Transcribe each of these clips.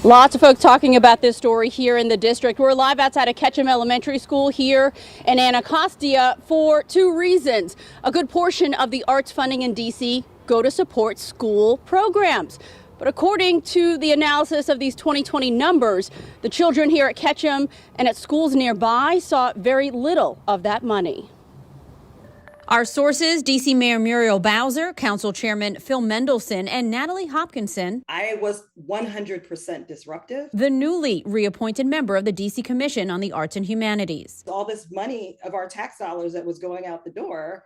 Lots of folks talking about this story here in the district. We're live outside of Ketchum Elementary School here in Anacostia for two reasons. A good portion of the arts funding in D.C. go to support school programs. But according to the analysis of these 2020 numbers, the children here at Ketchum and at schools nearby saw very little of that money. Our sources, D.C. Mayor Muriel Bowser, Council Chairman Phil Mendelson, and Natalie Hopkinson. I was 100% disruptive. The newly reappointed member of the D.C. Commission on the Arts and Humanities. All this money of our tax dollars that was going out the door,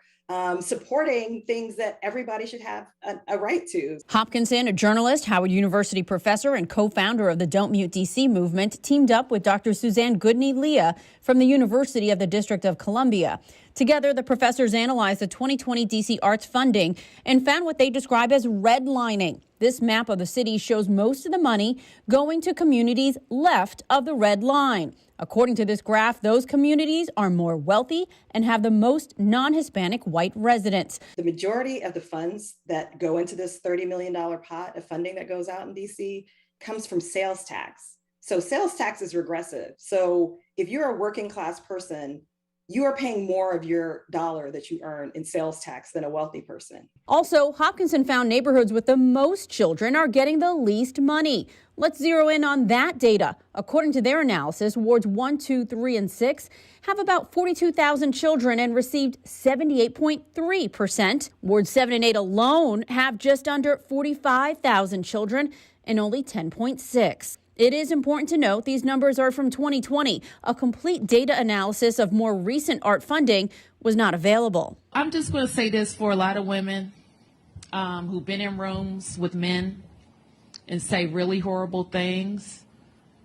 supporting things that everybody should have a right to. Hopkinson, a journalist, Howard University professor, and co-founder of the Don't Mute D.C. movement, teamed up with Dr. Suzanne Goodney-Leah from the University of the District of Columbia. Together, the professors analyzed the 2020 D.C. arts funding and found what they describe as redlining. This map of the city shows most of the money going to communities left of the red line. According to this graph, those communities are more wealthy and have the most non-Hispanic white residents. The majority of the funds that go into this $30 million pot of funding that goes out in D.C. comes from sales tax. So sales tax is regressive. So if you're a working class person, you are paying more of your dollar that you earn in sales tax than a wealthy person. Also, Hopkinson found neighborhoods with the most children are getting the least money. Let's zero in on that data. According to their analysis, wards 1, 2, 3, and 6 have about 42,000 children and received 78.3%. Wards 7 and 8 alone have just under 45,000 children and only 10.6%. It is important to note these numbers are from 2020. A complete data analysis of more recent art funding was not available. I'm just going to say this for a lot of women who've been in rooms with men and say really horrible things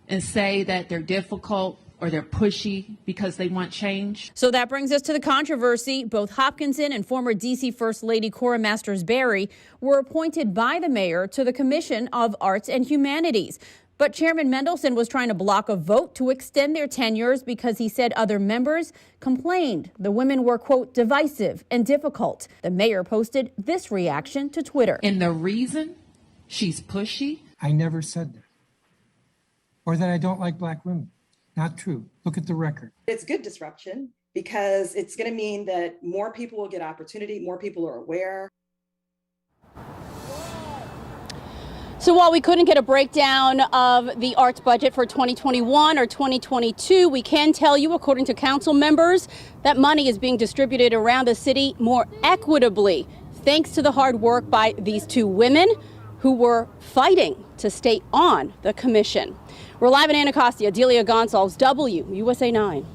and say that they're difficult or they're pushy because they want change. So that brings us to the controversy. Both Hopkinson and former D.C. First Lady Cora Masters-Berry were appointed by the mayor to the Commission of Arts and Humanities. But Chairman Mendelson was trying to block a vote to extend their tenures because he said other members complained the women were, quote, divisive and difficult. The mayor posted this reaction to Twitter. And the reason she's pushy? I never said that. Or that I don't like black women. Not true. Look at the record. It's good disruption because it's going to mean that more people will get opportunity, more people are aware. So while we couldn't get a breakdown of the arts budget for 2021 or 2022, we can tell you, according to council members, that money is being distributed around the city more equitably, thanks to the hard work by these two women who were fighting to stay on the commission. We're live in Anacostia. Delia Gonsalves, WUSA 9.